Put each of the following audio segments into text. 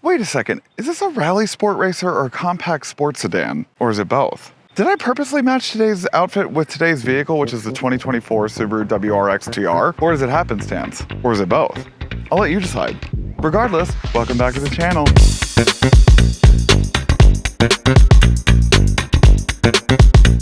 Wait a second, is this a rally sport racer or a compact sports sedan? Or is it both? Did I purposely match today's outfit with today's vehicle, which is the 2024 Subaru WRX TR? Or is it happenstance? Or is it both? I'll let you decide. Regardless, welcome back to the channel.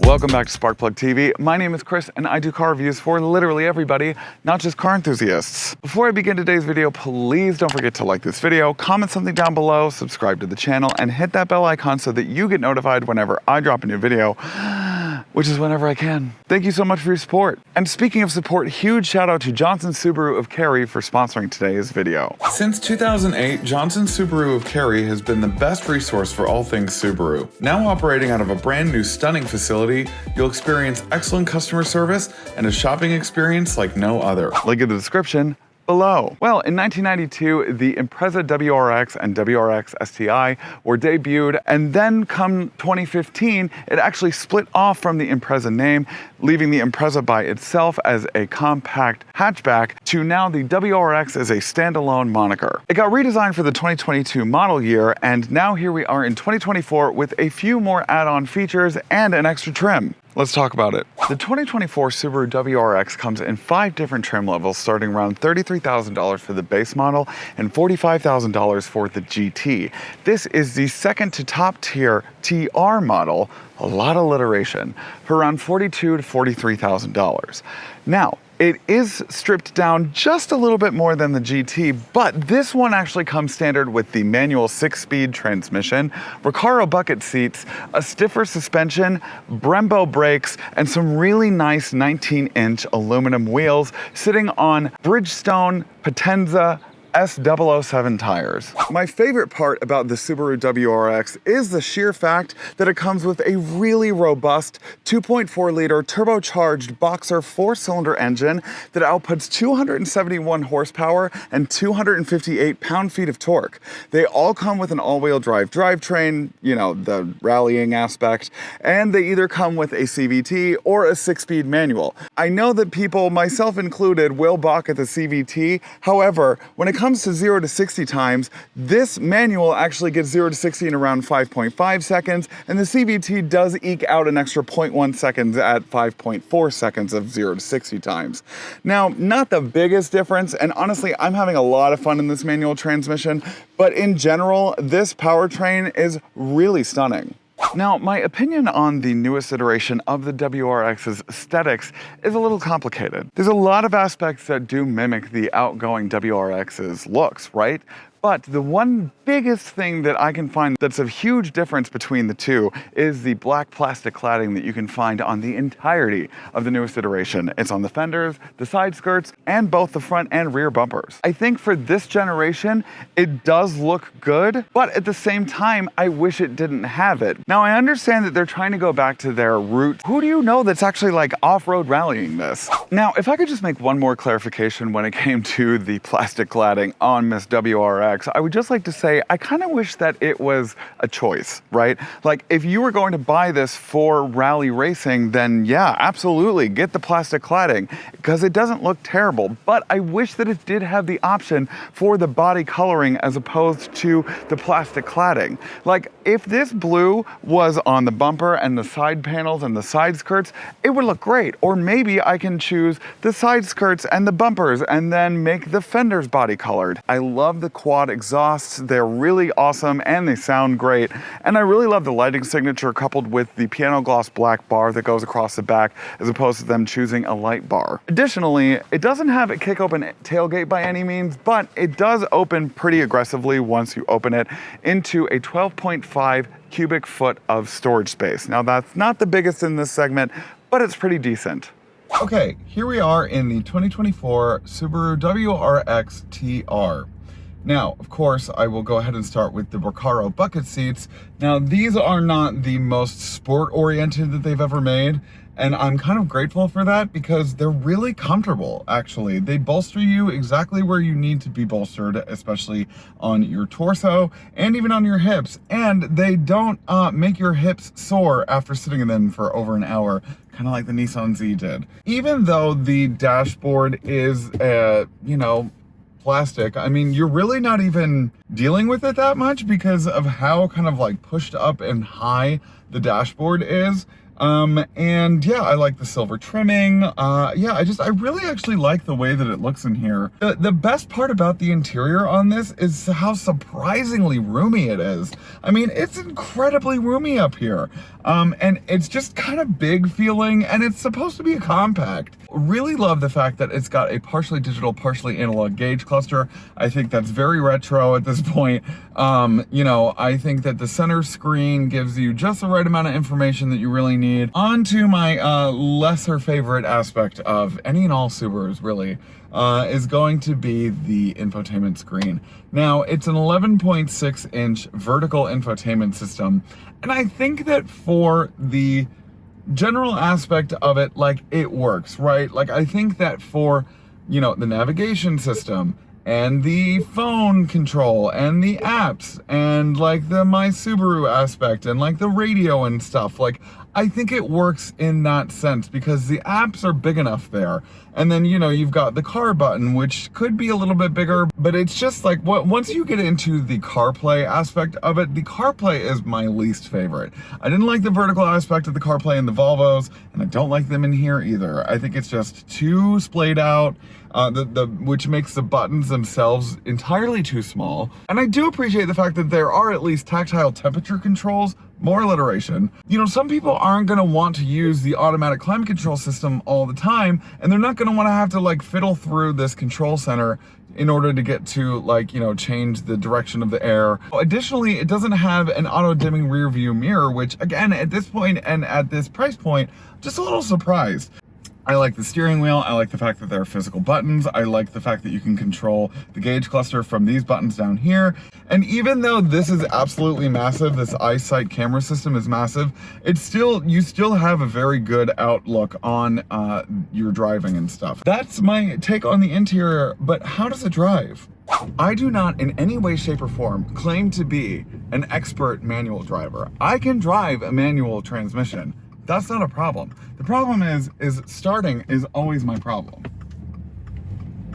Welcome back to Sparkplug TV. My name is Chris and I do car reviews for literally everybody, not just car enthusiasts. Before I begin today's video, please don't forget to like this video, comment something down below, subscribe to the channel, and hit that bell icon so that you get notified whenever I drop a new video, which is whenever I can. Thank you so much for your support. And speaking of support, huge shout out to Johnson Subaru of Cary for sponsoring today's video. Since 2008, Johnson Subaru of Cary has been the best resource for all things Subaru. Now operating out of a brand new stunning facility, you'll experience excellent customer service and a shopping experience like no other. Link in the description below. Well, in 1992, the Impreza WRX and WRX STI were debuted, and then come 2015, it actually split off from the Impreza name, leaving the Impreza by itself as a compact hatchback to now the WRX as a standalone moniker. It got redesigned for the 2022 model year, and now here we are in 2024 with a few more add-on features and an extra trim. Let's talk about it. The 2024 Subaru WRX comes in 5 different trim levels, starting around $33,000 for the base model and $45,000 for the GT. This is the second to top tier TR model, a lot of alliteration, for around $42,000 to $43,000. Now, it is stripped down just a little bit more than the GT, but this one actually comes standard with the manual 6-speed transmission, Recaro bucket seats, a stiffer suspension, Brembo brakes, and some really nice 19-inch aluminum wheels sitting on Bridgestone Potenza S007 tires. My favorite part about the Subaru WRX is the sheer fact that it comes with a really robust 2.4-liter turbocharged boxer 4-cylinder engine that outputs 271 horsepower and 258 pound-feet of torque. They all come with an all-wheel drive drivetrain, you know, the rallying aspect, and they either come with a CVT or a 6-speed manual. I know that people, myself included, will balk at the CVT. However, when it comes to 0 to 60 times, this manual actually gets 0 to 60 in around 5.5 seconds, and the CVT does eke out an extra 0.1 seconds at 5.4 seconds of 0 to 60 times. Now, not the biggest difference, and honestly, I'm having a lot of fun in this manual transmission, but in general, this powertrain is really stunning. Now, my opinion on the newest iteration of the WRX's aesthetics is a little complicated. There's a lot of aspects that do mimic the outgoing WRX's looks, right? But the one biggest thing that I can find that's a huge difference between the two is the black plastic cladding that you can find on the entirety of the newest iteration. It's on the fenders, the side skirts, and both the front and rear bumpers. I think for this generation, it does look good, but at the same time, I wish it didn't have it. Now, I understand that they're trying to go back to their roots. Who do you know that's actually like off-road rallying this? Now, if I could just make one more clarification when it came to the plastic cladding on Miss WRX, I would just like to say, I kind of wish that it was a choice, right? Like, if you were going to buy this for rally racing, then yeah, absolutely, get the plastic cladding, because it doesn't look terrible. But I wish that it did have the option for the body coloring as opposed to the plastic cladding. Like, if this blue was on the bumper and the side panels and the side skirts, it would look great. Or maybe I can choose the side skirts and the bumpers and then make the fenders body colored. I love the quad exhausts. They're really awesome and they sound great. And I really love the lighting signature coupled with the piano gloss black bar that goes across the back as opposed to them choosing a light bar. Additionally, it doesn't have a kick open tailgate by any means, but it does open pretty aggressively once you open it into a 12.5 cubic foot of storage space. Now, that's not the biggest in this segment, but it's pretty decent. Okay, here we are in the 2024 Subaru WRX TR. Now, of course, I will go ahead and start with the Recaro bucket seats. Now, these are not the most sport-oriented that they've ever made, and I'm kind of grateful for that because they're really comfortable, actually. They bolster you exactly where you need to be bolstered, especially on your torso and even on your hips, and they don't make your hips sore after sitting in them for over an hour, kind of like the Nissan Z did. Even though the dashboard is, you know, plastic. I mean, you're really not even dealing with it that much because of how kind of like pushed up and high the dashboard is. And yeah, I like the silver trimming. Yeah, I really actually like the way that it looks in here. The best part about the interior on this is how surprisingly roomy it is. I mean, it's incredibly roomy up here. And it's just kind of big feeling, and it's supposed to be a compact. Really love the fact that it's got a partially digital, partially analog gauge cluster. I think that's very retro at this point. You know, I think that the center screen gives you just the right amount of information that you really need. On to my lesser favorite aspect of any and all Subarus, really, is going to be the infotainment screen. Now, it's an 11.6-inch vertical infotainment system, and I think that for the general aspect of it, like, it works, right? Like, I think that for, you know, the navigation system and the phone control and the apps and like the My Subaru aspect and like the radio and stuff, like, I think it works in that sense because the apps are big enough there. And then, you know, you've got the car button, which could be a little bit bigger, but it's just like, once you get into the CarPlay aspect of it, the CarPlay is my least favorite. I didn't like the vertical aspect of the CarPlay in the Volvos, and I don't like them in here either. I think it's just too splayed out, which makes the buttons themselves entirely too small. And I do appreciate the fact that there are at least tactile temperature controls, more alliteration. You know, some people aren't gonna want to use the automatic climate control system all the time, and they're not gonna wanna have to like fiddle through this control center in order to get to, like, you know, change the direction of the air. Additionally, it doesn't have an auto dimming rear view mirror, which again, at this point and at this price point, just a little surprised. I like the steering wheel. I like the fact that there are physical buttons. I like the fact that you can control the gauge cluster from these buttons down here. And even though this is absolutely massive, this eyesight camera system is massive, you still have a very good outlook on your driving and stuff. That's my take on the interior, but how does it drive? I do not in any way, shape, or form claim to be an expert manual driver. I can drive a manual transmission. That's not a problem. The problem is starting is always my problem.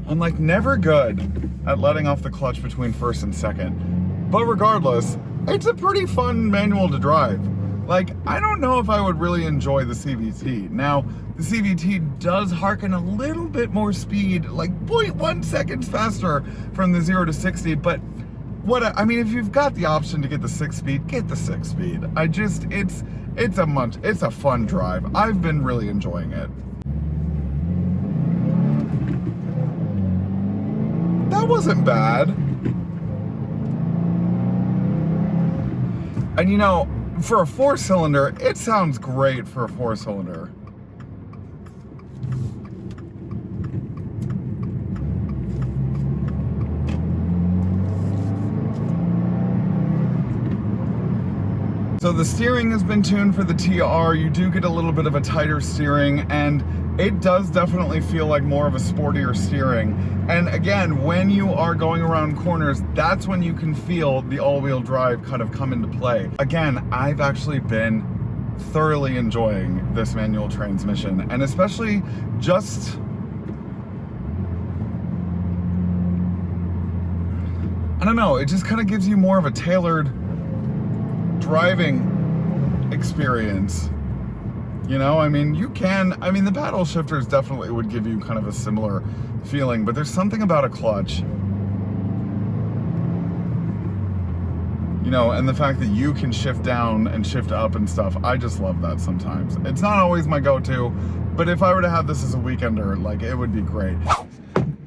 I'm like never good at letting off the clutch between first and second. But regardless, it's a pretty fun manual to drive. Like, I don't know if I would really enjoy the CVT. Now, the CVT does harken a little bit more speed, like 0.1 seconds faster from the 0 to 60, but I mean, if you've got the option to get the 6-speed, get the 6-speed. It's a fun drive. I've been really enjoying it. That wasn't bad. And you know, for a 4-cylinder, it sounds great for a 4-cylinder. So the steering has been tuned for the TR. You do get a little bit of a tighter steering, and it does definitely feel like more of a sportier steering. And again, when you are going around corners, that's when you can feel the all-wheel drive kind of come into play. Again, I've actually been thoroughly enjoying this manual transmission, and especially just I don't know, it just kind of gives you more of a tailored driving experience. You know, I mean, the paddle shifters definitely would give you kind of a similar feeling, but there's something about a clutch, you know, and the fact that you can shift down and shift up and stuff, I just love that sometimes. It's not always my go-to, but if I were to have this as a weekender, like, it would be great.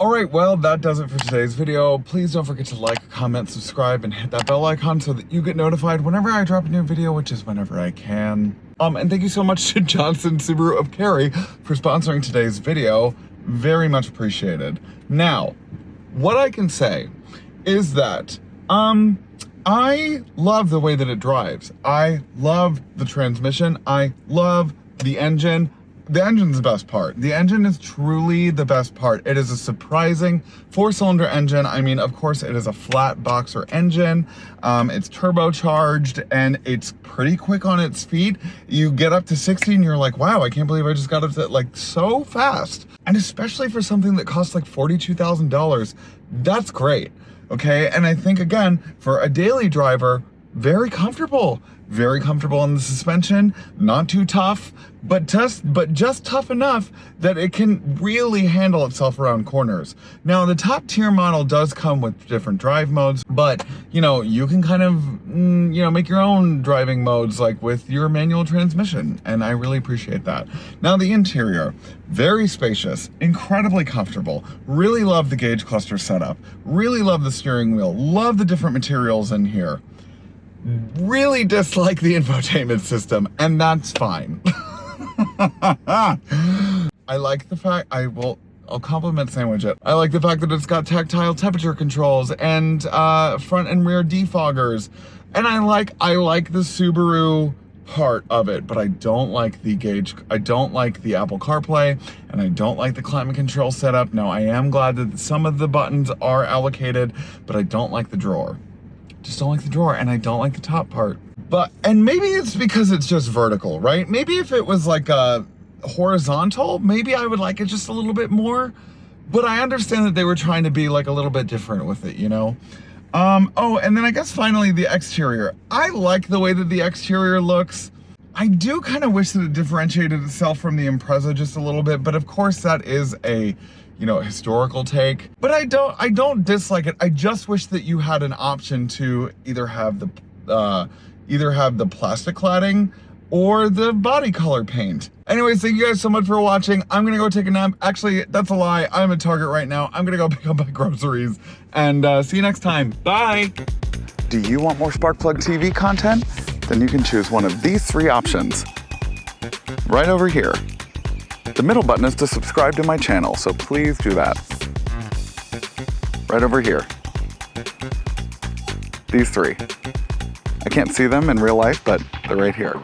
Alright, well, that does it for today's video. Please don't forget to like, comment, subscribe, and hit that bell icon so that you get notified whenever I drop a new video, which is whenever I can. And thank you so much to Johnson Subaru of Cary for sponsoring today's video. Very much appreciated. Now, what I can say is that, I love the way that it drives. I love the transmission. I love the engine. the engine's the best part. The engine is truly the best part. It is a surprising 4-cylinder engine. I mean, of course, it is a flat boxer engine. It's turbocharged and it's pretty quick on its feet. You get up to 60 and you're like, wow, I can't believe I just got up to like so fast. And especially for something that costs like $42,000, that's great. Okay, and I think again, for a daily driver, very comfortable in the suspension, not too tough, but just tough enough that it can really handle itself around corners. Now, the top tier model does come with different drive modes, but you know, you can kind of, you know, make your own driving modes like with your manual transmission, and I really appreciate that. Now, the interior, very spacious, incredibly comfortable. Really love the gauge cluster setup. Really love the steering wheel. Love the different materials in here. Really dislike the infotainment system, and that's fine. I like the fact, I'll compliment sandwich it. I like the fact that it's got tactile temperature controls and front and rear defoggers. And I like the Subaru part of it, but I don't like the gauge, I don't like the Apple CarPlay, and I don't like the climate control setup. Now, I am glad that some of the buttons are allocated, but I don't like the drawer. Just don't like the drawer, and I don't like the top part. And maybe it's because it's just vertical, right? Maybe if it was like a horizontal, maybe I would like it just a little bit more, but I understand that they were trying to be like a little bit different with it, you know? Oh, and then I guess finally the exterior. I like the way that the exterior looks. I do kind of wish that it differentiated itself from the Impreza just a little bit, but of course that is a, you know, historical take. But I don't dislike it. I just wish that you had an option to either have the plastic cladding or the body color paint. Anyways, thank you guys so much for watching. I'm gonna go take a nap. Actually, that's a lie. I'm at Target right now. I'm gonna go pick up my groceries, and see you next time. Bye. Do you want more Sparkplug TV content? Then you can choose one of these 3 options right over here. The middle button is to subscribe to my channel, so please do that. Right over here. These 3. I can't see them in real life, but they're right here.